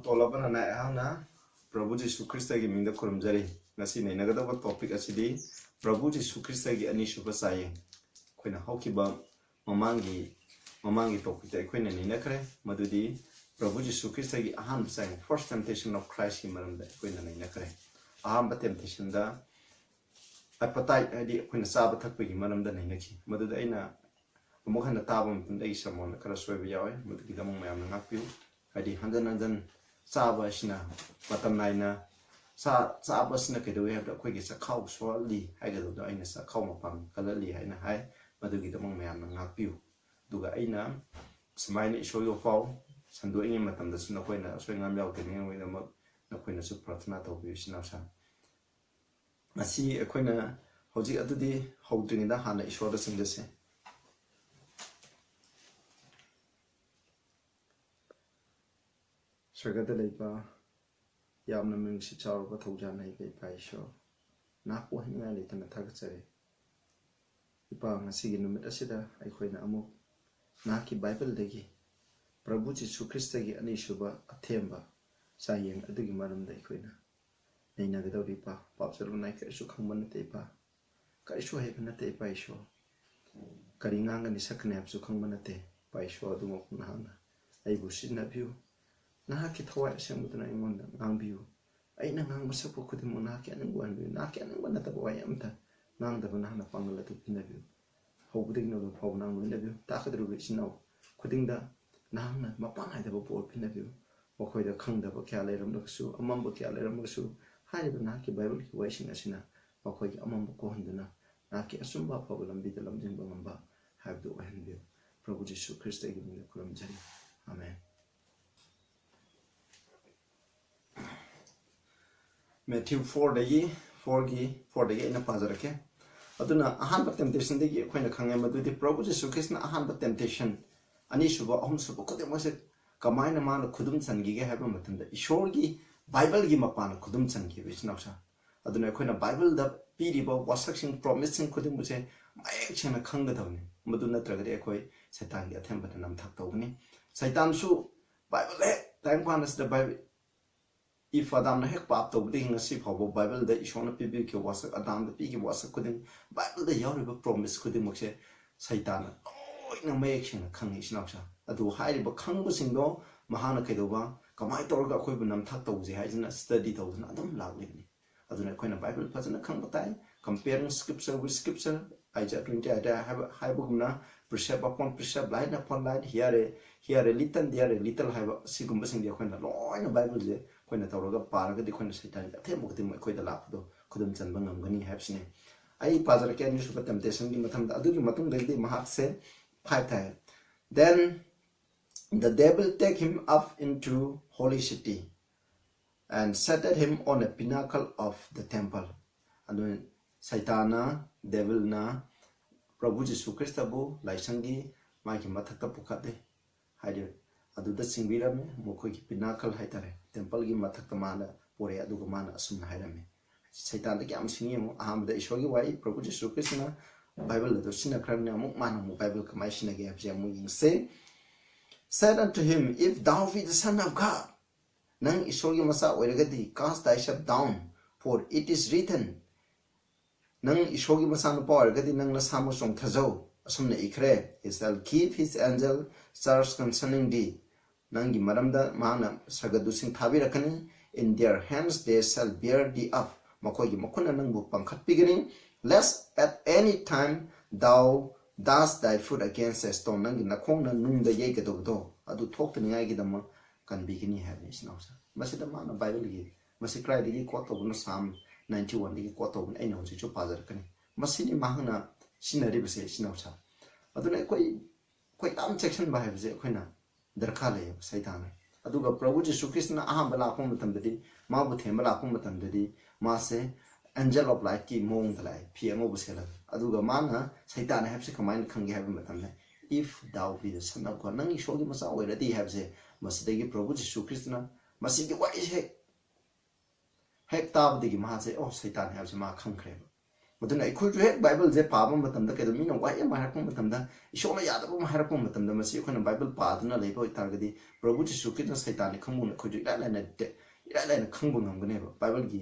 tolabana na hana Prabhu Jesu Christagi mingda kurumjari ngasi nei nagadaba topic asidi Prabhu Jesu Christagi Anisuba sayeng koina hokiba mamangi topic ta koina nei nakre madudi Prabhu Jesu Christagi ahan sayeng first temptation of Christ ki maramda koina nei nakre aham temptation da appetite adi koina saba thakpa gi maramda nei naki madudi aina amuk hana tabam tunda isamon kara soiba yawe madudi damong mayam ngakpiu adi handan saba sina matam naina saba sina kedo we have da khoi gi sa khau so li hai ga do aina sa khau ma pam kala li hai na hai madu gi damong mayam na ngakpiu duga aina samaina isho yo fau sandu ingi matam da sina khoi na soi ngam yaw ke ngi we na khoi na su prathna to bi sina sa asi khoi na hoji adudi houding da hana isho da sing se Sagada leipa yamna mingsi chawr ba thauja nai kai paisho na ko hinga le tan thagchare ipa ngasi gi numit asida ai khoina amu na ki bible degi Prabhu Jesu Christ gi Anisuba Athemba sayeng adugi maram dai khoina neina ga dawri pa papsalu nai ka su khangban te pa ka isu hai bana te paisho karinga nga ni sakne apsu khangban te paisho adu mo na na ai busin na view na ki thawai semudna imon ngang biu ai na ngang masapu khudim na ki anan wan bi na ki anan wan ta boy amta ngang da bana na pangla tu pina biu hobuding no phaw nang no biu ta khadru bi sinaw khuding da nang na mapang hai da bo por pina biu mo khoi da khang da ba kya le ram da su amam ba kya le ram su hai ba na ki bible ki waisin asina mo khoi ki amam ko handuna na ki asumba phaw lambi da lamjing ba ngamba hai do hen biu Prabhu Jesu Christ gi mi kuram jari amen Matthew 4 dagi 4 dagi ina pazarake aduna ahan temptation dagi khoina khangai madudi Prabhu Jesu Christ na ahan temptation Anisuba ahum suba kodem wase kamaina mana khudum changi ge haba matanda ishor gi bible gi mapana khudum changi bisnausa aduna khoina bible da piriba wasaksing promising khudum buse maek chena khangga dawni maduna tragade khoi satan gi athemba nam thak tawni satan su bible he time panas the bible if Adam na hek pap to ding si phaw bible da ishona pibi ki wasak Adam da pi ki wasak kuding bible da yaw riba promise kuding mokse satan oina mayek sing khang isna sa adu hai riba khang bu sing do mahana kaido ba kamai tor ga khoi bu nam thak to je hai jina study to na adum lagli ni adu na khoina bible phajana khang batai comparing scripture with scripture Isaiah 20 ada hai bu na precept upon precept line upon line here a little there a little hai sigum basing dia khoina loina bible je khoina tawraga paraga di khoina saitan athemba kudi mai khoida lapdo khudum chanba ngamgani habsne ai pazar ke ni suba temptation gi matham da adu gi matung dei mahak se 5 thai then the devil take him up into holy city and set him on a pinnacle of the temple adu saitana devil na Prabhu Jesu Christ bu laisangi mai ki mathakta pukhade haide adu da singbirame mokoi ki pinnacle haitare temple gi mathakta mana pore adu ga mana asum hairame saitan da kyam singi mo aham da ishogi wai Prabhu Jesu Christ na bible da sina kran na muk mana mo bible ka mai sina ge abja mo ing say said unto him if thou be the son of God nang ishogi masa oiragadi cast thyself down for it is written nang ishogi masa no power gadi nang na samo song thajau asumna ikre he shall keep his angel charge concerning thee nangi maramda mana sagadu sing thabi rakani in their hands they shall bear thee up makoi gi makuna nang bu pangkhat pigini lest at any time thou dust thy foot against a stone nangi nakhong na nung da ye ga do adu thok tani ngai gi dama kan bigini have is now masida mana bible gi masi cry di ko to no sam 91 di ko to ai no chu pazar kani masini mahana sinari base sinausa aduna koi tam section ba have je khoina darkha le saitan aduga Prabhu Jesu Christ na aham bala khom matam dadi ma bu them bala khom matam dadi ma se angel of light ki mong dalai phi ngo bu sela aduga mana saitan have se kamain khangi have matam ne if thou be the son of God nangi shogi masa already have se masidagi Prabhu Jesu Christ na masigi wai he hek tab digi ma se oh saitan have se ma khang khre ꯃꯗꯨꯅ ꯑꯩꯈꯣꯏꯁꯨ ꯍꯦꯛ ꯕꯥꯏꯕꯜꯁꯦ ꯄꯥꯕ ꯃꯇꯝꯗ ꯀꯩꯗꯧ ꯃꯤꯅ ꯋꯥꯍꯩ ꯑꯃ ꯍꯥꯏꯔꯛꯄ ꯃꯇꯝꯗ ꯏꯁꯣꯔꯅ ꯌꯥꯗꯕ ꯑꯃ ꯍꯥꯏꯔꯛꯄ ꯃꯇꯝꯗ ꯃꯁꯤ ꯑꯩꯈꯣꯏꯅ ꯕꯥꯏꯕꯜ ꯄꯥꯗꯨꯅ ꯂꯩꯕ ꯑꯣꯏꯇꯥꯔꯒꯗꯤ ꯄ꯭ꯔꯚꯨ ꯖꯤꯁꯨ ꯈ꯭ꯔꯤꯁꯅ ꯁꯩꯇꯥꯟꯅꯤ ꯈꯪꯕꯅ ꯑꯩꯈꯣꯏꯁꯨ ꯏꯔꯥꯏ ꯂꯥꯏꯅ ꯈꯪꯕ ꯉꯝꯒꯅꯦꯕ ꯕꯥꯏꯕꯜꯒꯤ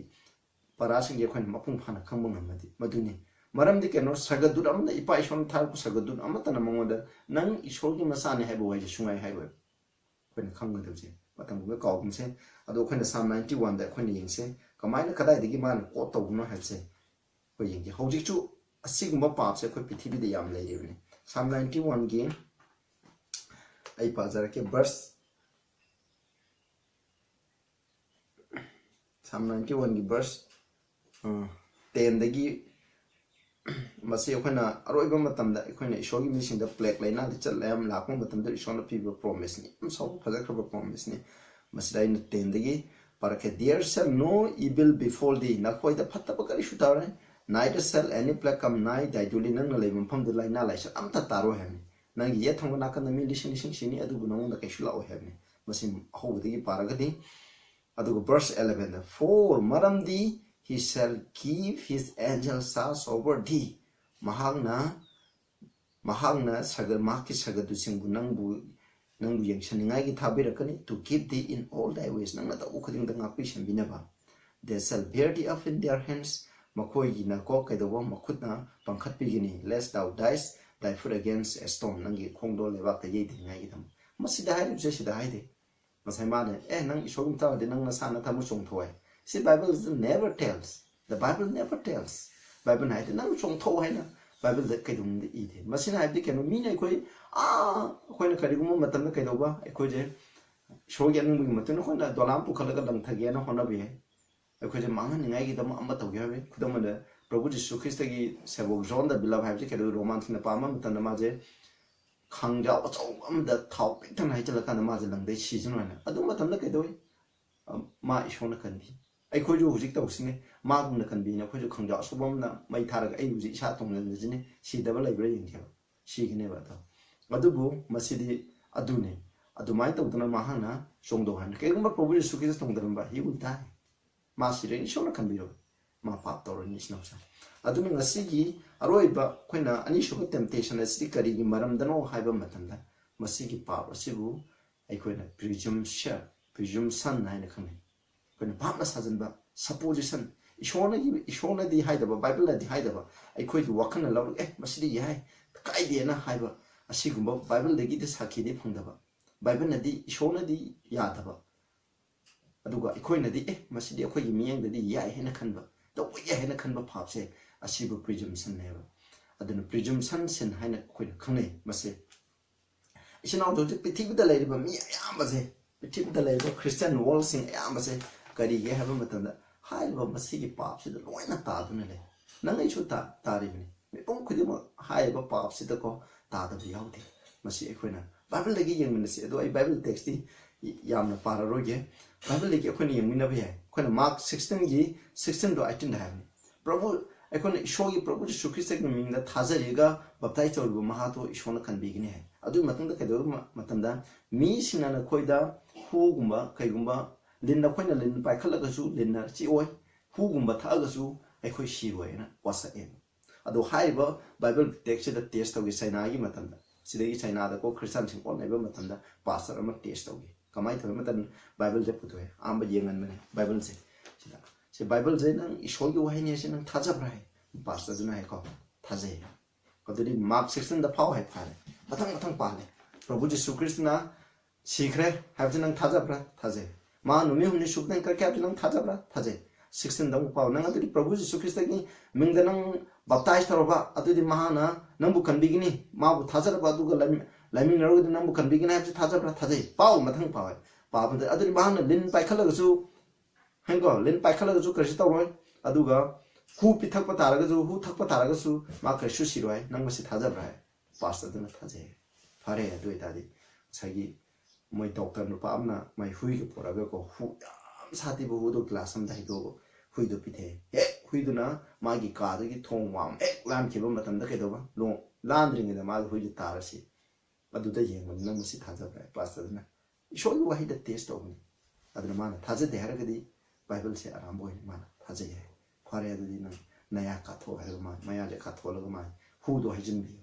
ꯄꯔꯥꯁꯤꯡꯁꯦ ꯑꯩꯈꯣꯏꯅ ꯃꯄꯨꯡ ꯐꯥꯅ ꯈꯪꯕ ꯉꯝꯃꯗꯤ ꯃꯗꯨꯅꯤ ꯃꯔꯝꯗꯤ ꯀꯩꯅꯣ ꯁꯔꯒꯗꯨꯠ ꯑꯃꯅ ꯏꯄꯥ ꯏꯁꯣꯔꯅ ꯊꯥꯔꯛꯄ ꯁꯔꯒꯗꯨꯠ ꯑꯃꯠꯇꯅ ꯃꯉꯣꯟꯗ ꯅꯪ ꯏꯁꯣꯔꯒꯤ ꯃꯆꯥꯅꯤ ꯍꯥꯏꯕ ꯋꯥꯍꯩꯁꯦ ꯁꯨꯡꯉꯥꯏ ꯍꯥꯏꯔꯣꯏ ꯑꯩꯈꯣꯏꯅ ꯈꯪꯒꯗꯕꯁꯦ ꯃꯇꯝꯒꯨꯝꯕ ꯀꯥꯎꯒꯨꯝꯁꯦ ꯑꯗꯣ ꯑꯩꯈꯣꯏꯅ ꯁꯥꯝ 91ꯗ ꯑꯩꯈꯣꯏꯅ ꯌꯦꯡꯁꯦ ꯀꯃꯥꯏꯅ ꯀꯗꯥꯏꯗꯒꯤ ꯃꯥꯅ ꯀꯣꯠ ꯇꯧꯕꯅꯣ ꯍꯥꯏꯕꯁꯦ ꯑꯩꯈꯣꯏ ꯌꯦꯡꯒꯦ ꯍꯧꯖꯤꯛꯁꯨ ꯑꯁꯤꯒꯨꯝꯕ ꯄꯥꯞꯁꯦ ꯑꯩꯈꯣꯏ ꯄ꯭ꯔꯤꯊꯤꯕꯤꯗ ꯌꯥꯝ ꯂꯩꯔꯤꯕꯅꯤ ꯁꯥꯝ 91ꯒꯤ ꯑꯩ ꯄꯥꯖꯔꯛꯀꯦ ꯕꯔꯁ ꯁꯥꯝ 91ꯒꯤ ꯕꯔꯁ 10ꯗꯒꯤ ꯃꯁꯤ ꯑꯩꯈꯣꯏꯅ ꯑꯔꯣꯏꯕ ꯃꯇꯝꯗ ꯑꯩꯈꯣꯏꯅ ꯏꯁꯣꯔꯒꯤ ꯃꯤꯁꯤꯡꯗ ꯄ꯭ꯂꯦꯛ ꯂꯩꯅꯥ ꯂꯤꯆꯠ ꯂꯥꯏꯌꯥꯝ ꯂꯥꯛꯄ ꯃꯇꯝꯗ ꯏꯁꯣꯔꯅ ꯄꯤꯕ ꯄ꯭ꯔꯣꯃꯤꯁꯅꯤ ꯌꯥꯝ ꯁꯥꯎꯕ ꯐꯖꯈ꯭ꯔꯕ ꯄ꯭ꯔꯣꯃꯤꯁꯅꯤ ꯃꯁꯤꯗ ꯑꯩꯅ 10ꯗꯒꯤ ꯄꯥꯔꯛꯀꯦ ꯗꯤꯌꯔ ꯁꯦꯜ ꯅꯣ ꯏꯚꯤꯜ ꯕꯤꯐꯣꯜ ꯗꯤ ꯅꯈꯣꯏꯗ ꯐꯠꯇꯕ ꯀꯔꯤꯁꯨ ꯇꯧꯔꯣꯏ ꯅꯥꯏꯗ ꯁꯦꯜ ꯑꯦꯅꯤ ꯄ꯭ꯂꯦꯛ ꯀꯝ ꯅꯥꯏ ꯗꯥꯏꯗꯨꯂꯤ ꯅꯪꯅ ꯂꯩꯕ ꯃꯐꯝꯗ ꯂꯥꯏꯅꯥ ꯂꯥꯏꯆꯠ ꯑꯝꯇ ꯇꯥꯔꯣꯏ ꯍꯥꯏꯕꯅꯤ ꯅꯪꯒꯤ ꯌꯦꯠ ꯊꯪꯕ ꯅꯥꯀꯟꯗ ꯃꯤ ꯂꯤꯁꯤꯡ ꯁꯤꯅꯤ ꯑꯗꯨꯕꯨ ꯅꯉꯣꯟꯗ ꯀꯩꯁꯨ ꯂꯥꯛꯑꯣꯏ ꯍꯥꯏꯕꯅꯤ ꯃꯁꯤ ꯑꯍꯧꯕꯗꯒꯤ ꯄꯥꯔꯒꯗꯤ ꯑꯗꯨꯒ ꯚꯔꯁ 11ꯗ ꯐꯣꯔ ꯃꯔꯝꯗꯤ he shall give his angels charge over thee mahagna mahaki sagadusingu nangbu yengsaningagi thabirakani to keep thee in all thy ways nangna tabu khudingda ngakpi sambinaba they shall bear thee up in their hands makhoi na ko kaidoba makhutna pangkhatpigini lest thou dies thy foot against a stone nangi khongdo lebak ta yei dingai dam masida hairibse sida haide masai mane nang isogum tawde nang na sana tamu chongthoi see bible never tells the bible never tells bible haide nang chongtho haina bible da kaidum de ide masina haide kenu mi nei khoi khoina karigum matam na kaidoba khoje shogi nang mi matam khoina dolam pu khalaga dang thage na hona bi khoje manga ningai gi dam amba tawge habe khudam da prabhu jisu christagi sebok john da bilab haide kedu romans na pama matam na maje khangja achau amda thau pitan hai chala kan maje langdai season na adu matam na kaidoi ma ishona kanbi ai khoju hujik tawsine ma gumna kanbi na khoju khangja subam na mai tharaga ai hujik isa tongna jine si daba lai bra yingja si gine ba ta adubu masidi adune adumai tawduna ma hana songdo han kegumba prabhu yesu christ tongdaram ba he will die ma sire ishona kanbi ro ma pap tawrani snausa aduna ngasigi aroiba khoina Anisuba temptation asidi karigi maramdano haiba matamda masigi pap asibu ai khoina presumption haina khane khoina bhapna sajanba supposition ishona di haidaba bible di haidaba ai khoi gi wakhana law masidi yai kai de na haiba asigumba bible degi de sakhi de phangdaba bible na di ishona di yadaba aduga ikhoina di masidi akhoi gi miyeng de yai haina khanba to yai haina khanba phapse asibu presumption neba aduna presumption sin haina khoina khangne mase isinaw do pithibida laiba mi ayambase pithibida laiba christian world sing ayambase kari ge haba matanda haiba masigi pap sida loina taduna le nangai chu taribni me pong khudima haiba pap sida ko tadabi yauti masi ekhoina bible lagi yengmina se do ai bible text ti yamna pararoge bible lagi ekhoina yengmina ba yai khoina mark 16 gi 16 do 18 haibni prabhu ekhoina ishogi prabhu jisu christ gi mingda thajariga baptai chorbu mahato ishona kanbigini hai adu matanda kaido matanda mi sinana khoida hugumba kaigumba linna khoina lin paikhalaga su linna chi oi hugumba thaga su aikhoi shiroi na wasa em ado haiba bible text da test tawgi saina gi matanda sidagi saina da ko christian sing on naiba matanda pastor ama test tawgi kamai thoi matan bible je putoi amba yengan mane bible se bible je nang ishogi wahai ne se nang thaja brai pastor juna hai ko thaje kodri mark 16 da phau hai phare matang pale prabhu jisu christ na sikre have nang thaja bra thaje ma numi humni shukdan kar kya nang thaja bra thaje 16 dang pau nang adri prabhu jisu christ gi mingda nang baptize tharoba adri mahana nang bu kanbigini ma bu thaja ba du ga lamin ro nang bu kanbigini have thaja bra thaje pau matang pau pa ba adri mahana lin pai khala ga su hango lin pai khala ga su krisi tawroi aduga hu pithakpa taraga ju hu thakpa taraga su ma krisu siroi nang masi thaja bra pastor dana thaje phare adu itadi sagi moi doctor no pamna mai hui ke poraga ko hu yam sati bu do class am dai do hui do pithe hui do na magi ka da gi thong wam lan ke ba matam da ke do ba lo lan ring da ma hui ji tarasi adu da yeng nang masi thaja bra pastor na isho yu wahi da test do ni adna mana thaja de har ga di bible se aram boy mana thaja ye phare adu di nang naya katho hai ma maya le katho la ma hu do hajin bi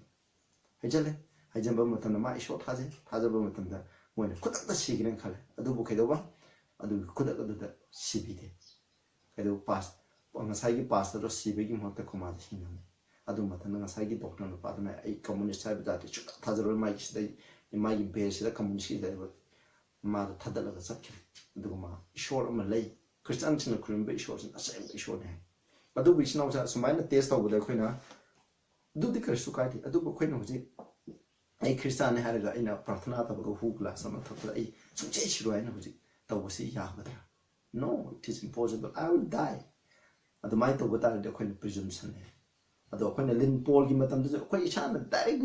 hajale hajin ba matam na ma isho thaje ba matam da moina khudak da sigren khale adu bu khaido ba adu khudak adu da sibi de kaido pass ngasai gi pass da sibi gi mo ta khoma da sin adu matam na ngasai gi doctor na pa da ai communist sai da chu thaje ro mai gi dai mai gi base da communist da ma da thadala ga sakki adu ma ishor ma lei Christian sin krim be ishor sin asem ishor ne adu bi sinaw sa sumaina test taw da khoina du di kristu kai ti adu ko khoina hoji ai Christian ne haraga ina prarthana ta ro hu kla sama thapla ai sumche shiro ai na hoji taw si ya ba no it is impossible I will die adu mai taw ba ta de khoina presumption ne adu khoina lin pol gi matam du khoi isa na direct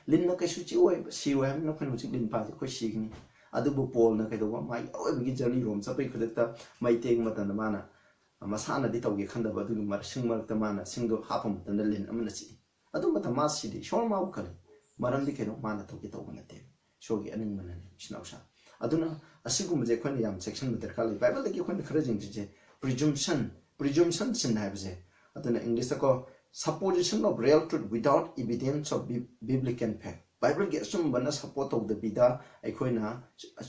lin na kai su chi oi si oi na khoina hoji lin pa khoi si gi adu bu pol na kai do mai oi bi journey rom sa pai khudakta mai teng matan na mana masana di tawge khanda ba du mar sing mar ta mana sing do hapam ta na lin amna chi adu mata mas si di shor ma ukale maram di keno mana tawge taw na te shogi aning mana ne shinausa aduna asigum je khone yam section meter kale bible de ki khone khara jing je presumption sin ha je aduna english ko supposition of real truth without evidence of biblical fact bible ge sum bana support of the bida ai khoina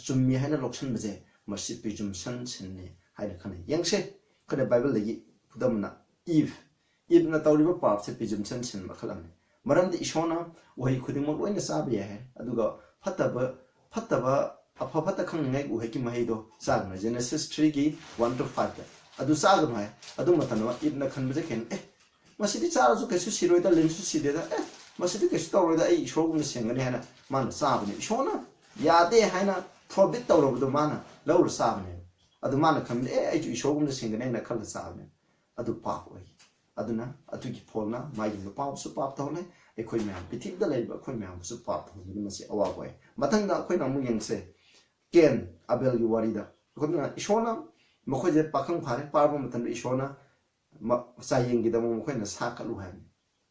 chummi haina loksan je masi presumption sin ne haina khane yangse kada bible lagi pudamna if na tawriba part se presumption sin makhalam maram de ishona wahi khudimok loina sabi ya aduga fataba afafata khangai u heki mahi do sagna Genesis 3 gi 1 to 5 adu sagna hai adu matana ibna khanbe ken masidi chara su kesu siroida lensu sideda masidi kesu tawroida ai shogum sengani hana man sabni ishona yade haina forbid tawrobudo mana lawr sabni adu mana khamne ai ju shogum sengani na khala sabni adu pa oi aduna atu gi polna mai gi pa su pa tawle ai khoi myam pithik da lei ba khoi myam su pa tawle masi awa boy mathang da khoi na mu yengse ken abel gi warida khona ishona mokhoy je pakhang phare parbo matan ishona sayeng gi da mo khoi na sakalu han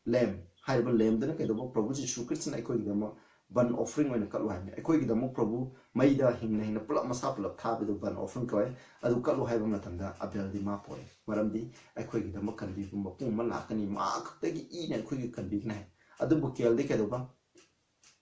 lem haiba lem da ke do prabhu Jesu Christ na khoi gi da mo ban offering when kalu han khoi gi da mo prabhu mai da hingna pula masa pula tha bi do ban offering ko adu kalu haiba matan da abel di ma poi maram di khoi gi da mo kan bi bu pung ma la kani ma khak ta gi i ne khoi gi kan bi na adu bu kel de ke do ba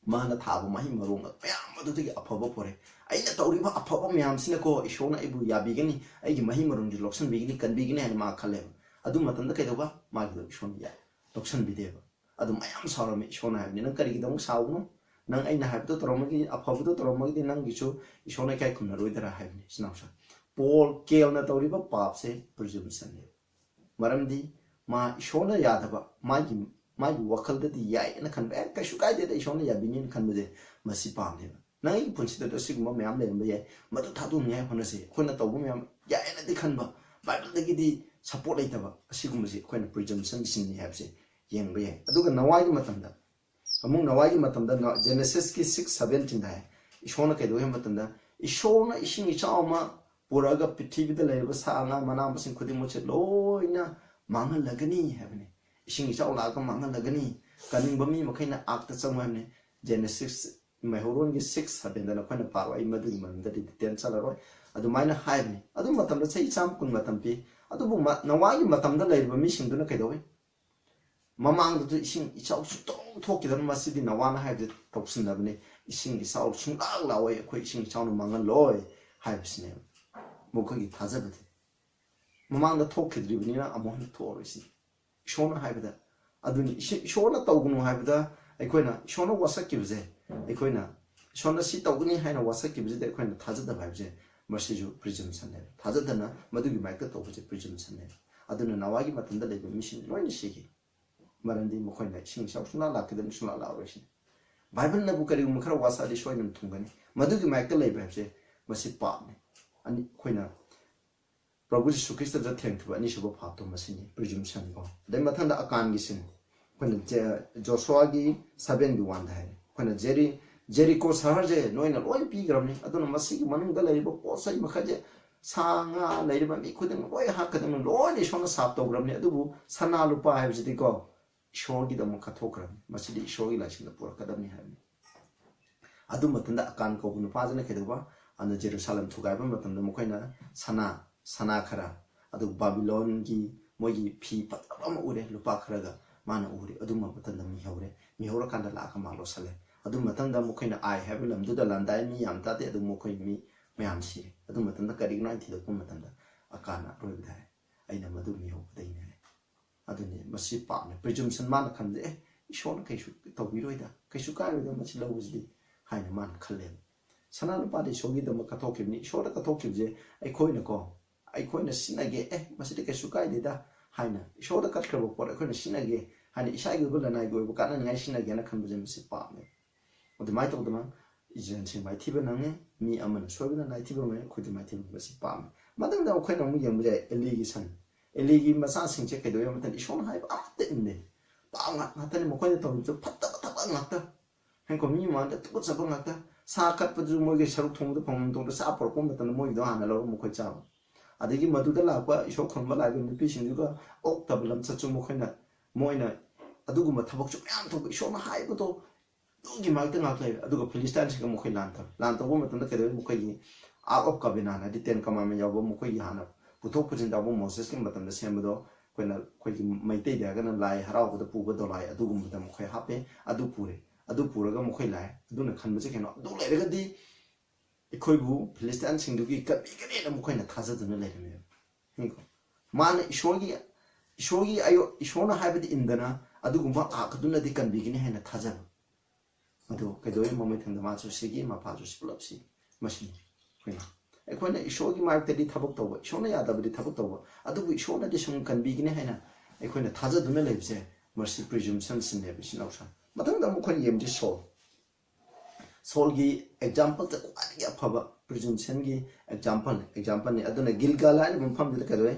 mana thabu mahi marung myam adu gi aphaba pore ai na tawri ba aphaba myam sina ko ishona ibu ya bi gani ai gi mahi marung ji loksan bi gani kan bi gani ma khale adu matan da ke do ba ma gi ishon ya loksan bi de ba adu mayam sarami ishona ha ni nang kari gi dong saw no nang ai na ha to toroma gi aphaba to toroma gi nang gi chu ishona kai khum na roi dara ha ni sina sa pol kel na tawri ba pap se presumption ne maram di ma ishona ya da ba ma gi wakal da di yai na kan ba ka shukai de ishona ya binin kan de masi pam ne na i punsi da sigma myam le mbe ma to thadu ne hona se khona taw bu myam ya na di kan ba bible da gi di support ai ta ba asigum se khona presumption sin ne have se yeng be aduga nawai gi matam da amung nawai gi matam da Genesis ki 6:17 da ishona kai do he matam da ishona ising ichauma puraga pithibi da le ba sa na mana masin khudi mo che loina mangal lagani have ne ising ichaw la ka mangal lagani kaning ba mi makai na akta changwa ne Genesis Mehoron gi 6:7 da khona paro ai madu man da di ten sala ro adu maina hai ne adu matam da sei cham kun matam pi adu bu nawai matam da lai ba mi sing du na kai do mamang da ising ichaw su to thok ki da ma si di nawana hai de toksin da ne ising ichaw chung la la wai khoi ising ichaw no mangal loi hai bisne mo ko gi thaja ba mamang da thok ki dri ni na amon thor isi shona hai ba adu ni shona tawgunu hai ba aikoina shona wasak ki bje aikoina shona si tawguni haina wasak ki bje de aikoina thaja da bai bje masi ju presumption ne thaja da na madu gi maika to bje presumption ne aduna nawagi matanda le be mission loin shiki marandi mo khoina sing shaw suna la kedem suna la roshi bible na bu kari mu khara wasa di shoi nam thungani madu gi maika le be bje masi pa ne ani khoina Prabhu Jesu Christ da thank you Anisuba pha to masini presumption ko de mathanda akan gi sin khona Joshua gi 7:1 da hai khona Jericho sahar je noina loi pi gramni aduna masi gi manung da lai bo posai makhaje sanga lai ba mi khudeng loi ha kadang loi ni shona sap to gramni adubu sana lupa hai jiti ko shor gi da mu kha thokram masi di shor gi la sin da pur kadam ni hai adu matanda akan ko bu pa jana kheduba anu Jerusalem thugai ba matam da mu khoina sana khara adu Babylon gi mogi phi patama ure lupa kharaga mana uri aduma batanda mi hore kanda la ka malo sale adu matanda mukhaina ai have lam du da landai mi yam ta te adu mukhai mi mayam si adu matanda kari na thi da kum matanda akana roi dai aina madu mi ho dai ne adu ne masi pa ne presumption man khan de ishon kai shu to bi roi da kai shu ka roi da masi lo ji haina man khalle sana lu pa de shogi da ma ka thok ni shor ka thok je ai khoi na ko ai khoi na sinage masi de kai shu kai de da haina shor da kat khabo por ai khoi na sinage haina isai go la nai go bu ka na ngai sinage na khan bu je masi pa ne adu mai to da ma 이젠 지금 많이 티브는 미 아무나 소비나 나이 티브면 코드 많이 티브 것이 밤 마당다 오케나 무 예무제 엘리기선 엘리기 마사 생체 개도 요한테 이쇼는 하이 아무때 있네 빵 하더니 뭐 거기 또 팟다 났다 한거 미만데 또 잡은 났다 사kat 부주 뭐게 서로 통도 방문동도 사포 보면은 뭐이도 하나로 뭐 거기 잡아 아데기 마두다 라과 이쇼 컨바 라이브 느피신이가 옥타블람 서좀 뭐이나 뭐이나 아두고 타복 좀 양도 이쇼는 하이고도 기 말때 나클레 아두가 필리스타인 시가 뭐이 란타 보면 또 그래 뭐이 아업 가비나나 디텐 까마면 야고 뭐이 하나 부톡 부진다고 모세스 김 같은 데 셈도 거기나 거기 마이테 대가는 라이 하라고도 부부도 라이 아두고 뭐이 하페 아두 pure가 뭐이 라이 아두는 칸무지 걔는 아두 레르가디 이코이부 필리스타인 싱두기 까비게네 뭐이나 타자드는 레르면 그러니까 만 이쇼기 아요 이쇼나 하베디 인다나 아두고 아그두나디 칸비기네 해나 타자 adu kedoy moment thang ma chu sigi ma pa chu splop si machine khoina ekhona ishogi mark te di thabok to ishona ya da bi thabok to adu bu ishona de sung kan bi gine haina ekhona thaja duna lebse mercy presumption sin ne bi sinausa matang da mu khon yem ji sol gi example ta kwani ya phaba presumption gi example ni aduna gilgala ni mpham de kedoy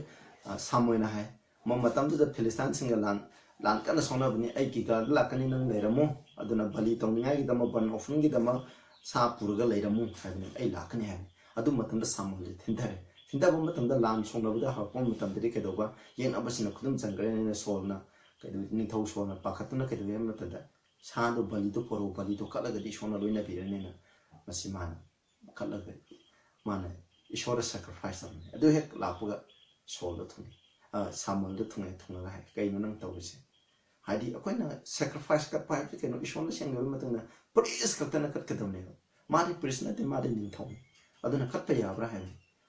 samoina hai mom matam da philistine singalan lan kana sona bani ai ki ga la kani nang leiramo aduna bali tongninga gi dama ban ofun gi dama sa purga leiramo haibni ai la kani hai adu matam da samol thindare thinda bom matam da lan sona buda ha pom matam de ke doba yen abasina khudum changre ne solna ke du ni thau sona pakhatuna ke du yem matam da sa do bali do poro bali do kala ga di sona loina bi ne na masimana kala ga mana ishora sacrifice adu hek la puga sol do thuni samol do thunga thunga hai kai no nang tawse hadi akoina sacrifice kat pa ke no ishon seng no matana praise kat na kat kadam ne mari praise na te mari ning thong aduna kat pa ya bra hai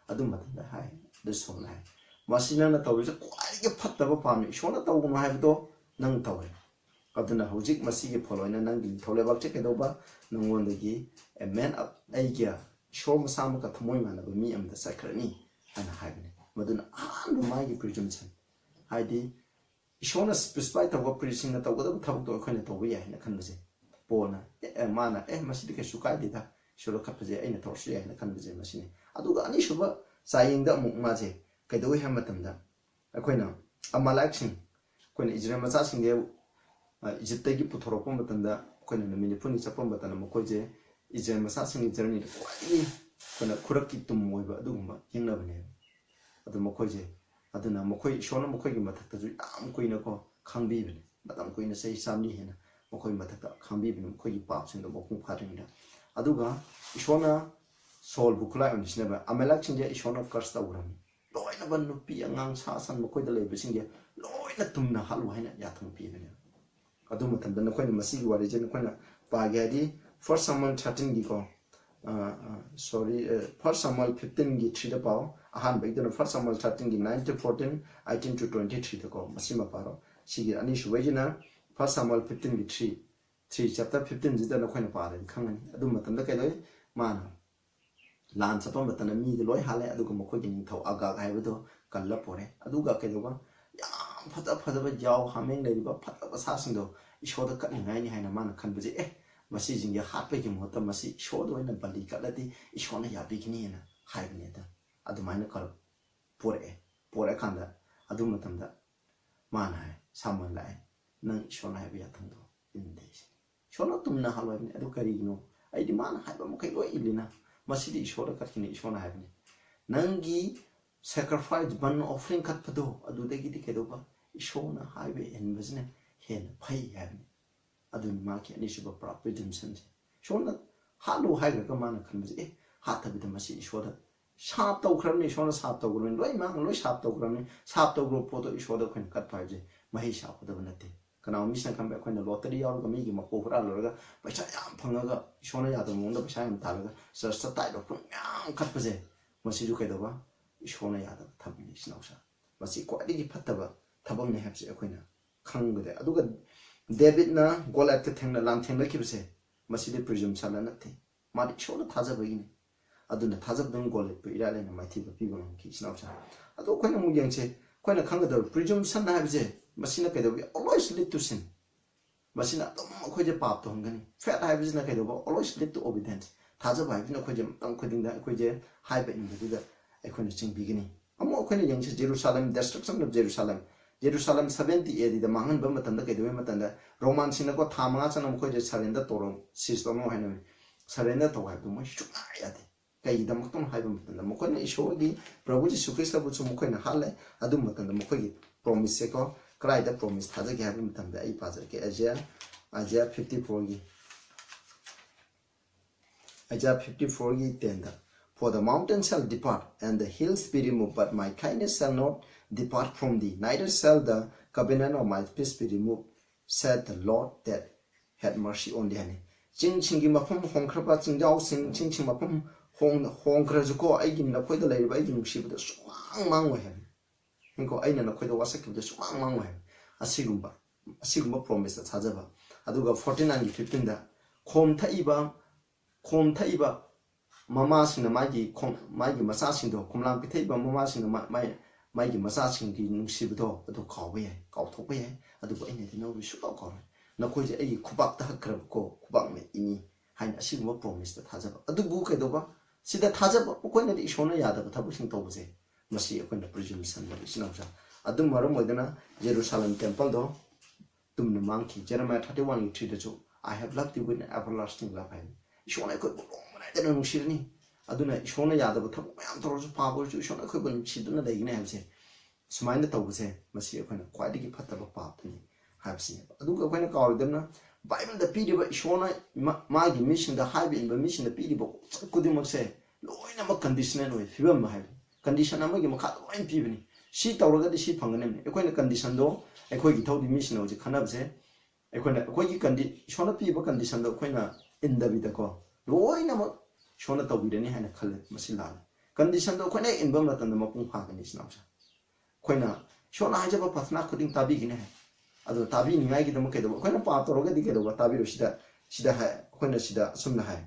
adu matanda hai de son hai masina na tawse kwai ge phatta ba pa mi ishon na taw no hai do nang taw aduna hojik masi ge pholoina nang din thole bak che ke do ba nangwon de gi a man up ai ge show masam ka thmoi mana ba mi am da sakrani ana hai ne maduna anu mai ge presumption hadi ishona specify tawa preaching na tawa da thabuk to khane to ya na khan baje pona mana masidi ke sukai dida sholo khapaje aina to shi ya na khan baje masini aduga ani shuba saying da muk ma je kaido ha matam da akoina amalaction koina ijra macha sing de ijittai gi puthoro pom matam da koina na mini phuni chapom batana mo koje ijra macha sing journey kwai koina khurak ki tum moiba aduguma yengna bane adu mo koje aduna mokoi shona mokoi gi mathak ju yam koina ko khangbi bene matam koina sei samni hena mokoi mathak khangbi bene mokoi gi pap sing do mokung pharing da aduga shona sol bukla on sneba amelak chinge shona karsta uram loina ban nupi angang sa san mokoi da lebe sing ge loina tumna halu haina ya thung pi bene adu matam da koina masi gi wari je koina pa ga di for someone 13 gi ko for Samuel 15 gi 3 da pao ahan bai da for Samuel 13 gi 9 to 14 18 to 23 da ko masima paro sigi ani shuwajina for Samuel 15 gi 3 chapter 15 ji da na khoina pa ren khangani adu matam da kai loi mana lan chapam batana mi de loi hale adu ko mo khoi gi thau aga ga hai do kalla pore adu ga kai do ba yam phata ba jaw hameng nei ba phata ba sa sing do ishoda kat ngai ni haina mana khan buje masi jing ya hat pe ki mo ta masi shodo ina bali ka lati ishona ya bi kini na hai ne da adu mai na kal pore khanda adu matam da mana hai saman lai nang ishona ha bi ya thang do in de shona tum na halwa ni adu kari no ai di mana hai ba mo kai lo ilina masi di ishora kat kini ishona ha ni nangi sacrifice ban offering kat pado adu de gi di ke do ba ishona hai be en business hen phai ha ni adun ma ki Anisuba presumption shona halu hai ga mana khan bi hatha bi da masi shoda sharp to kram ni shona sharp to grum loi mang loi sharp to kram ni sharp to group photo isho da khon kat pa je mahi sha ko da banate kana mi san kam ba khon lottery yaw ga mi gi ma ko ra lo ga paisa yam phanga ga shona ya da mong da paisa yam ta ga sa sa tai do phang yam kat pa je masi ju kai da ba shona ya da thab ni sinaw sa masi ko adi gi phatta ba thabang ne hab se khoi na khang ga de adu ga David na Goliath ke thengna lam thengla ki bse masi de presumption na the ma di shona thaja ba gi aduna thajab dong Goliath pe ira le na mai thi ba pi ba ki sinaw sa adu khoi na mu yang che khoi na khang ga da presumption na hab je masi na kai da always lead to sin masi na dum khoi je pap to ngani fat hab je na kai da always lead to obedience thajab ba ji na khoi je tang khoi ding da khoi je hai ba in da ai khoi na ching bi gini amo khoi na yang che Jerusalem destruction of Jerusalem 70 AD the mangan ba matan da kai da matan da Roman sin ko thamanga chanam khoi je surrender torong sis to mo haina surrender to ha du mo shu ya de kai da makton hai ba matan da mo khoi na isho gi Prabhu Jesu Christ bu chu mo khoi na hale adu matan da mo khoi gi promise ko cry the promise thaja gi ha ba matan da ai pa ja ke Isaiah 54 gi Isaiah 54 gi 10 da For the mountains shall depart, and the hills be removed, but my kindness shall not depart from thee, neither shall the covenant of my peace be removed, said the Lord that had mercy on thee. Ching chingi mapum hong krapa ching jao sing ching ching mapum hong krajuko aigin na koida lay ba aigin shib da sumang mang wahem. Hinko aina na koida wasak da sumang mang wahem. Asigumba promise da chajaba. Aduga 14 and 15 da khom thaiba Mama sing the Maggie massaging do, come lamp table, Mama sing the Maggie massaging the Nusibido, to call way, call to way, I do anything no we should call. No quite a kubak the hacker go, kubak me in me, and a single promise that has a do book at over. See that has a when it is on a yard of a tabushing tobose, must see when the presumes and the snows. I do Maramodana, Jerusalem temple do, Dum the monkey, Jeremiah 31 you treated so. I have loved you with an everlasting love. Shona could don't shirney. Aduna Shona Yada, but I'm power to Shona Kuban Chiduna de Gnamse. Smile the Tobse, Monsieur quite a pataba pop to me. Have seen. Aduka when a call them Bible the pity but Shona Magi mission the high in the mission the pity book. Could you say, Loina condition with film have condition I'm making a cat one people. She told the sheep on them. A quite condition though, a quite told the mission of the Canabse. A quite condition Shona people condition the quena in the Vitaco. Loina Shona Tobidani had a color, Masilan. Condition the Quena in Burma and the Mapung Hagan is now. Quena, Shona Hajaba Patna couldn't tabi in a other tabi in Nagi the Mokedo, Quena part or get together what tabi shida hai, Quena shida, sumna hai.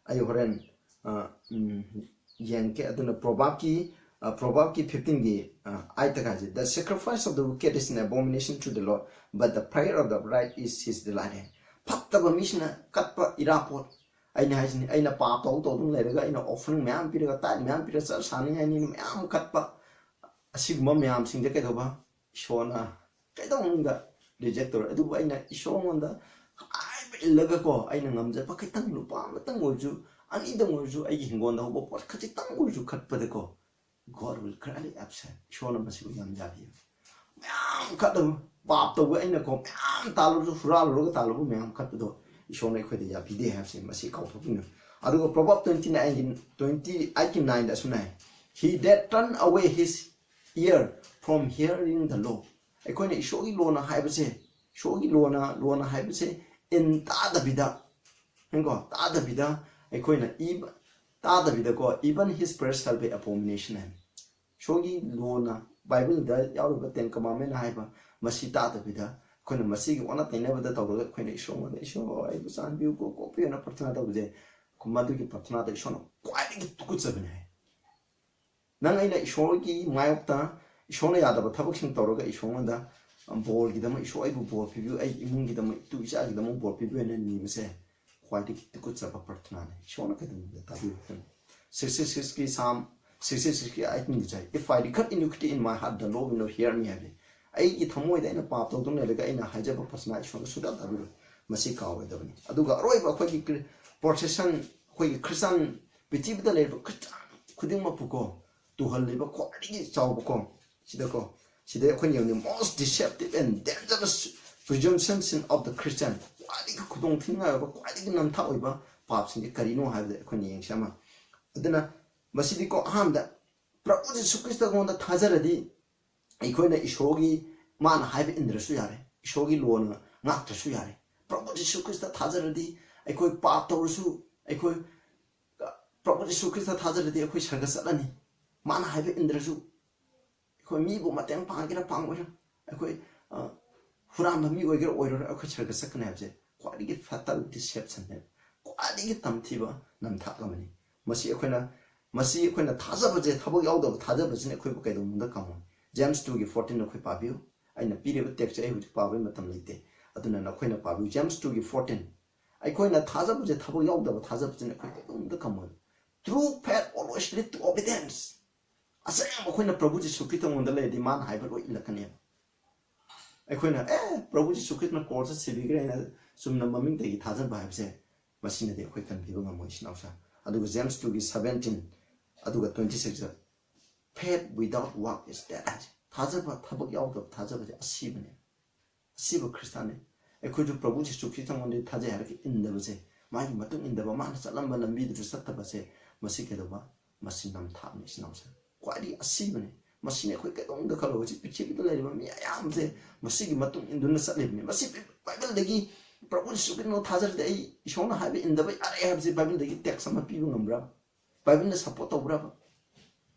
Ayoren Yanke Aduna Probaki 15 Aitakaji. The sacrifice of the wicked is an abomination to the Lord, but the prayer of the right is his delight. Pataba Mishna Katpa Irapot. Aina pop out of them later in offering man Peter time, man Peter Sunny and in Mam Katpa. A sigma meam sing the Ketova. Shona. I don't get rejector. I do I show on the I Lagaco. I know the Paketan Lupa, Tangoju, and either Moju, I can go on the hobo pot, cut it Tangoju cut Padaco. God will cry absent. Shona Masiku Yamjabi. Mam cut them. Pop the way in the cop. Mam Talu Fral Talu, Mam cut the door. Shona Quedia PD have seen Masi Kautu. I do Proverb 18:9 that's 9. He that turned away his ear from hearing the law. A coin shogi lona hybse, shogi lona hybse in Tada Vida. And go Tada Vida, a coin even Tada Vida go, even his prayers shall be abomination. Shogi lona Bible that out of the 10 commandment hyper, Masi Tada Vida. When Masi one of the never the tower when they show on the show, I was on you go copy and a partner of the Kumadu partner that shown quite good 7. Nang I shogi, Myopta, Shona Yada, but Tabuking Toroga is shown the board, give them a show able board people, I even give them 2 shag them board people and you say quite the goods of a partner. Shona the tabu. 66 Sam 66 I think if I cut iniquity in my heart, the Lord will not hear me. I Tomoid and a pop to Lega in a hijab personage from Sudan, Masika with them. Aduga Roy Quaki procession, Quaki Christian, Petib the labor, Kudimapuko, to her labor quality, Chaubuko, Sidako, Sidako, the most deceptive and dangerous presumption of the Christian. Why couldn't think of quite enough Tauba, pops in the Carino have the Queen Shama. Then masidi ko ahamda Prabhu Jesu Christ ko nda thazaradi aikoina isogi man haibe indrasu yare isogi lona ngaktrasu yare Prabhu Jesu Christ thazaradi aikoi pap tawrusu aikoi Prabhu Jesu Christ thazaradi aikoi sarga salani man haibe indrasu aikoi mi bu mateng pangira pangwara aikoi huram mi oiger oirer aikoi sarga sakna habje kwadi fatal deception ne kwadi tamthiba namthaklamani masi aikoina thazabaje thabak yaudaba thazabajine aikoi bu kaidom munda kamu James 2 ki 14 aikoi pabiu aina piriba text ai huji pabai matam leite aduna na aikoina pabiu James 2 ki 14 aikoina thazabje thabak yaudaba thazabajine aikoi munda kamu true faith always lead to obedience asayang aikoina Prabhu Jesu Christ munda leidi man haiba loi ilakani aikoina Prabhu Jesu Christ na course sibigre na sumna maming tegi thazan baibse masina de aikoi kan biba ngamoi sinausa aduga James 2 ki 17 aduga 26 faith without work is dead. Thazaba thabak yaudab thazaba asibane asiba Christian ekoju Prabhu Jesu Christ ngonde thaje harki indabase mai matung indaba man salamba lambi du sattabase masi kedoba masi nam thamni sinausa kwadi asibane masi ne khoi kedong da khalo chi pichi bi lai ba mi ayamse masi gi matung induna satlibni masi Bible dagi Prabhu Jesu Christ no thajar de ai ishona habi indaba are habse Bible dagi text sama pi ngambra Bible na support obra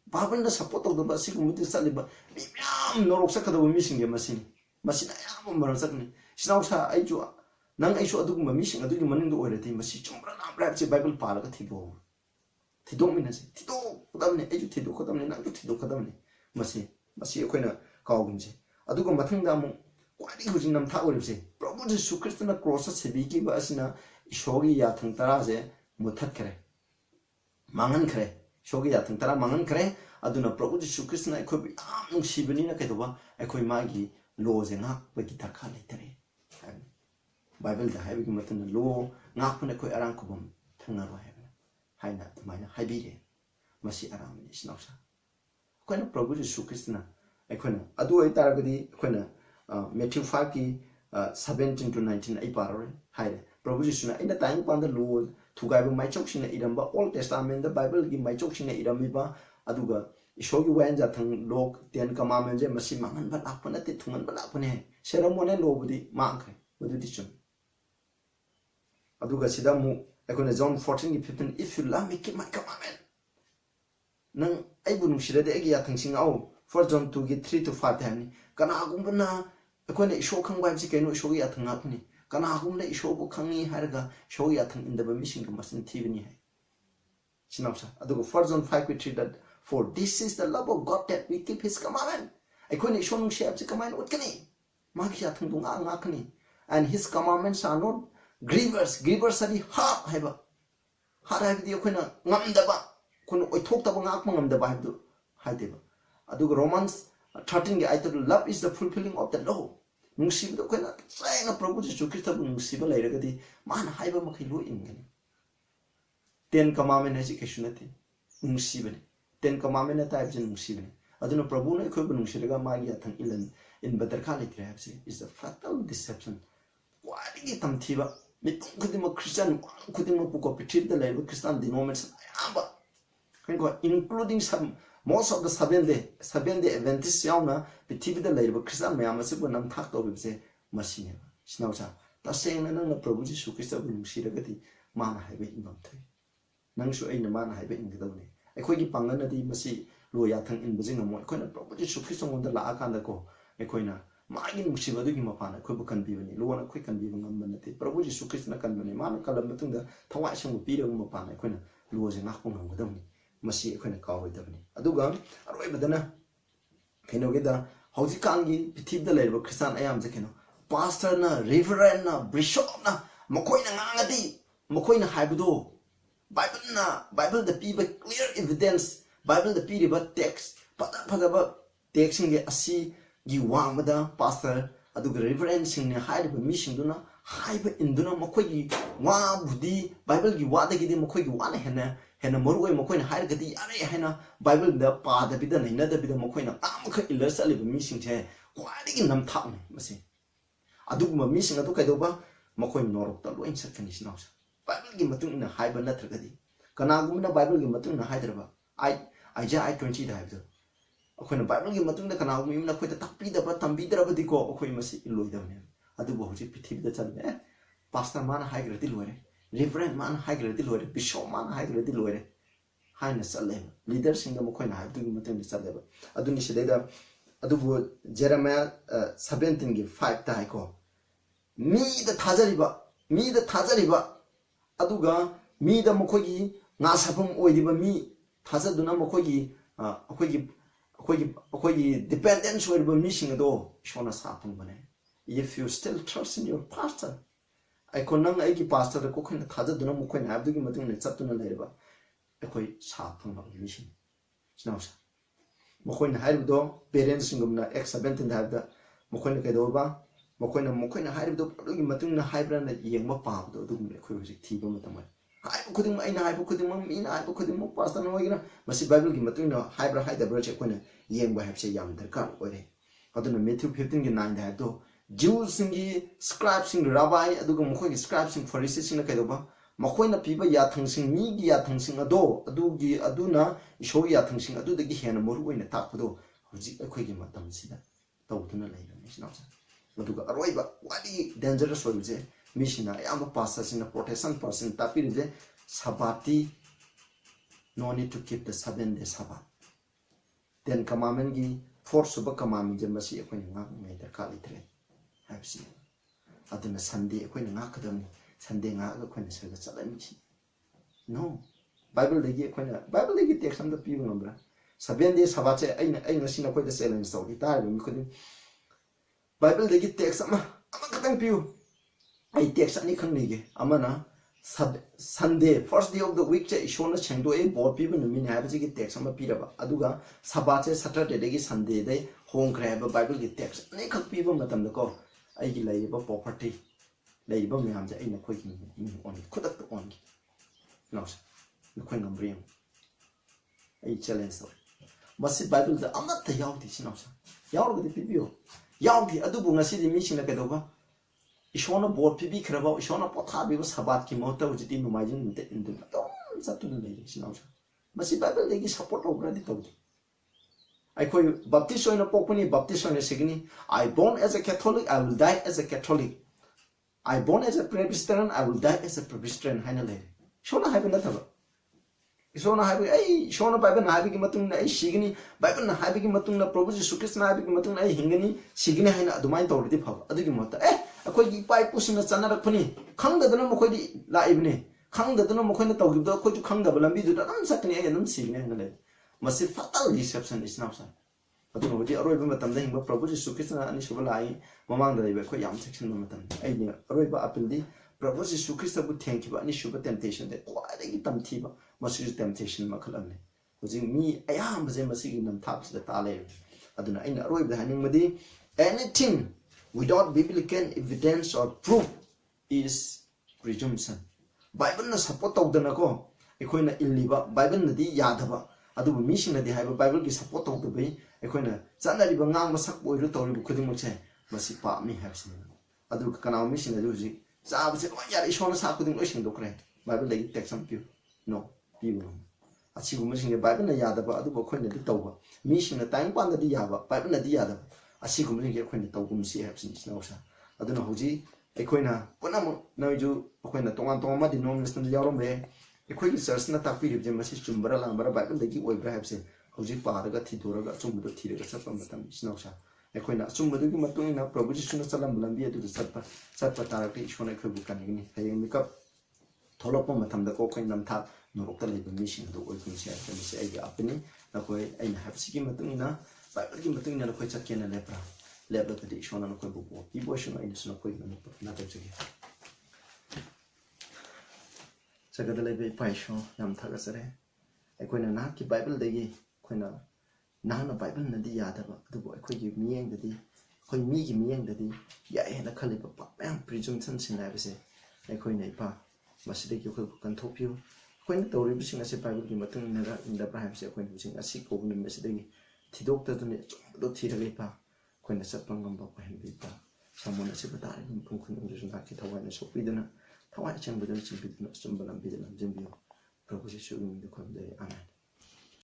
Bible na support of the basic muti saliba miam norok sakada missing ya masini masina ya maran sakni sinau sa aiju nang aisu adugum missing adu maning do orete masi chumbra na brab che Bible pala ka thido thido minase thido kodamne aiju thido kodamne nang thido kodamne masi akoina kawgumse adugo mathangda mu kwadi hujin nam tha oribse Prabhu Jesu Christ na cross sebi ki ba asina shogi ya thang tara je muthat kare mangan kare shogi ya thang tara mangan kare aduna Prabhu Jesu Christ na aikoi yam nungsibani na kaidoba aikoi magi law je ngak bagi darkha leitare Bible da haibi ki matuna law ngak pun aikoi arang kubam thangaro haina maina haibire masi aram ni sinausa koina Prabhu Jesu Christ na aikoi na adu ai taragadi koina Matthew 5 ki 17 to 19 ai parore haire Prabhu Jesu na ina tang panda law thugai ba mai chok sina iramba Old Testament da Bible ki mai chok sina iramiba aduga isogi wan jathang lok ten commandment je masi mangan ba lakpana te thungan ba lakpane ceremony lobudi mangkhe bududi chum aduga sida mu ekona John 14:15 if you love me keep my commandment nang ai bunung sida de agi yathang sing au for John 2 ki 3 to 5 time ni kana gumbana ekona iso khang ba si keno isogi yathang apni kana gumna iso bu khangi harga isogi yathang indaba missing ka masin thibini hai sinapsa aduga for John 5:3 that for this is the love of God that we keep his commandment. Aikoi ni shonung shep si command utkani. Magi athang dung ngakani. And his commandments are not grievous. Grievous adi ha haiba. Ha haibdi aikoi na ngamdaba. Kun oithokdaba ngakma ngamdaba haibdu haideba. Aduga Romans 13 ge aitu love is the fulfilling of the law. Nungsibdo aikoi na saina Prabhu Jesu Christ bu nungsiba lairagadi man haiba makai lo ingani. Ten commandment haisi keshunati. Nungsibani. Ten commandment na type jin nungsibani aduna Prabhu na ikoi bunung shiraga magi athang ilan in badarkha letre habse is a fatal deception kwadi tamthiba mitung khudima Christian khudima puko pichid da laiba Christian denomination ayamba kanko including some most of the seven day Adventist yauna pithibi da laiba Christian mayam asibu nam thak to bibse masine sinausa taseng na Prabhu Jesu Christ bunung shiragati mana haibe imam thai nangsu aina mana haibe ingdawne aikoi pangan adi masi lo ya thang in bujing amo aikoi na Prabhu Jesu Christ ngonda la akanda ko aikoi na magi nungsiba du gi mapana aikoi bu kan bibani lo na khoi kan bibu ngam nate Prabhu Jesu Christ na kan bani man kalam batungda thawai sang pi re mapana aikoi na lo je ngak pung ngodamni masi aikoi na kawai dabani aduga aroi badana keno ge da hauji kangi pithib da laiba Christian ayam je keno pastor na reverend na bishop na makoi na ngangadi makoi na haibudo Bible the people clear evidence Bible the people text pada text nge asi gi wangda pastor aduga reverend sing ne haiba mission duna haiba induna makoi gi wa budi Bible gi wa da gi makoi gi wa na hena moroi makoi na hair gadi are hena Bible da pa da bida na da bida makoi na amkha illers ali mission che kwadi gi nam thak ne masi aduga mission adu kai do ba makoi norok ta loin sakani sinaus Bible gi matung na haiba na thragadi kana gumna Bible gi matung na haidraba Isaiah 20 da habdo akhoi Bible gi matung da kana mi na khoi ta takpi da ba tambi da ba di ko akhoi masi loi da ne adu bo hoji pithib da chal ne pastor man high grade loi reverend man high grade loi bishop man high grade loi hai na chale leader sing da khoi na habdu gi matung da chale ba adu ni sidai da adu bo Jeremiah 17 gi 5 ta hai ko mi da thajari ba aduga mi da mkhoi gi nga sapum oi di ba mi thajaduna mkhoi gi akhoi dependence oi ba mi sing do shona sapum bane if you still trust in your pastor ai ko nang ai gi pastor ko khoi thajaduna mkhoi na abdu gi matung ne chatuna le ba akhoi sapum ba mi sing snausa mkhoi na hai do parents singum na x17 da da mkhoi na kai do ba mkhoi na hai do gi matung na hai bra na yengma pa do du me khoi hojik thi ba matam hai bu khuding ai na hai bu khuding mi na hai bu khuding pastor no gira masi bible gi matung na hai bra hai da bra che khoi na yengba have se yam darkar ore aduna Matthew 15 gi 9 da do Jews singi scribes sing rabbi aduga mkhoi gi scribes sing pharisees sing na kai do ba mkhoi na piba ya thang sing mi gi ya thang sing ado adugi aduna isho ya thang sing adu da gi hena moru oi na tak pdo hojik akhoi gi matam sida tawduna lai na sina aduga aroiba wadi dangerous oi je mishina yam pastor sing protection person tapi je sabati no need to keep the 7 day sabbath then commandment gi force suba commandment je masi akhoi nga ngai da ka litre habsi aduna Sunday akhoi nga kadam Sunday nga akhoi na saga chalami no bible legi akhoi na bible legi text am da pibu nombra 7 day sabbath che ai ngasi na khoi da challenge saudi ta mi khodi Bible legi text ama kadang piu ai text ani khang ni ge amana Sunday first day of the week che ishona chengdo e bor pibu no min ha ji text ama pi ba aduga sabbath che Saturday legi Sunday dai hong kra ba Bible gi text ani khak pibu matam da ko ai gi lai ba property lai ba myam je ai na khoi gi on khodak to on no no khoi ngam bring ai challenge so masi Bible da amat ta yaw ti sinau sa yaw ro di pibu yaudi adubu ngasi di mi singna kedoba ishona bor pibi khraba ishona potha bi sabat ki mota ujiti numajin inte indu to satu le sinau masi bible legi support over di to ai koi baptist oina pokuni baptist oina signi I born as a Catholic I will die as a Catholic I born as a Presbyterian I will die as a Presbyterian haina le shona haibna thaba ishona haibi ai ishona bible na haibi ki matung na ai signi bible na haibi ki matung na Prabhu Jesu Christ na haibi ki matung na ai hingani signi haina adumai tawrdi phab adu gi mota akoi gi pai pusina chana rakphani khangda dana mokoi di laibne khangda dana mokoi na tawgi da khoi ju khangda balambi du da nam sakni ai nam signi haina le masi fatal deception is now sa adu no di aroi ba matam da hingba Prabhu Jesu Christ na ani subala ai mamang da ibe khoi yam section ma matam ai ni aroi ba apil di Prabhu Jesu Christ bu thank you ba ani suba temptation de kwai gi tam thi ba masi temptation ma khalamne hojing mi ayam je masi gi nam thap da ta le aduna aina aroi ba haning madi anything without biblical evidence or proof is presumption Bible na support tawdana ko ekoina illiba Bible na di yadaba adu mi sing na di haiba Bible gi support tawdabai ekoina chanari ba ngang masak boiru tawri bu khuding mche masi pa mi habsin adu kana mi sing na ji sa bse ko yar ishona sa khuding lo sing dokre Bible lagi text am piu no piu achi gu sing Bible na yadaba adu ba khoina di tawba mi sing na tang pan na di yaba Bible na di yadaba achi gu sing khoina tawgum si habsin snausa adu na hoji ekoina punam na ju khoina tongan ma denomination yarom be ekoi church na takpi rib je masi chumbara lambara Bible lagi oibra habse hoji paraga thiduraga chumbu thiraga sapam matam snausa ekoina chumbu gi matung na Prabhu Jesu na salam lambi adu satpa tarak ti shona khoi bu kanigini hayeng mikap tholopa matam da ko khoi nam tha norok ta leba mi sing do oibun sia se ai apni na khoi aina habsi gi matung na Bible gi matung na khoi chakkena lepra lebla ta di shona na khoi bu bo bi bo shona ina suna khoi na ta chege sagada lebe pai sho yam thaga sare ekoina na ki Bible degi khoina na Bible na di yada ba du boy khoi gi miyeng da di khoi mi gi miyeng da di ya na khali ba pa mem presumption sin na bese ekoina ipa maside ki khoi kan thopiu khoi na tori bi sing ase Bible gi matung na ra inda praham se khoi sing asi ko ni maside gi thidok ta du ne do thira le pa khoi na sat pangam ba pa hin bi pa samona se bata ni pung khun ju na ki thawai na sopi dana thawai chang bu dana chimbi na chumbalam bi dana jimbi Prabhu Jesu ni khoi de amen